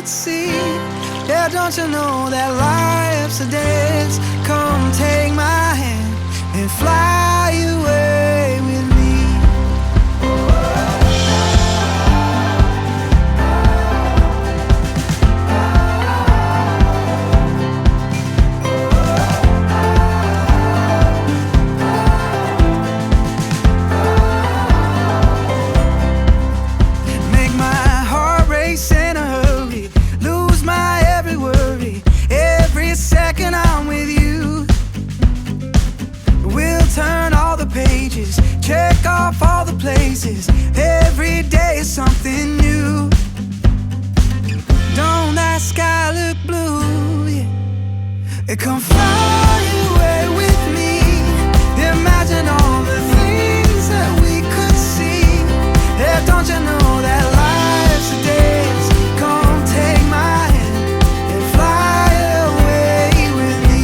see. Yeah, don't you know that life's a dance? Come take my hand and fly away with me. Make my heart race in a hurry, lose my every worry, every second I'm with you. We'll turn all the pages, check off all the places, every day is something new. Don't that sky look blue? Yeah. Come fly away with me, imagine all the things that we could see. Yeah, don't you know that life's a dance? Come take my hand and fly away with me.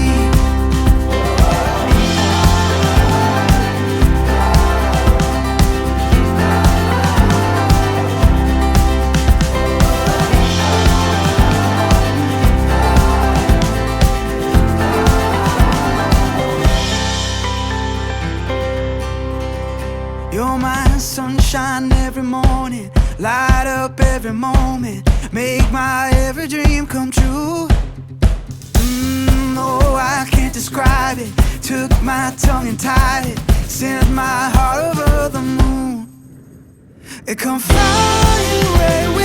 You're my sunshine every morning, light up every moment, make my every dream come true. Oh, I can't describe it, took my tongue and tied it, sent my heart over the moon. Come fly away with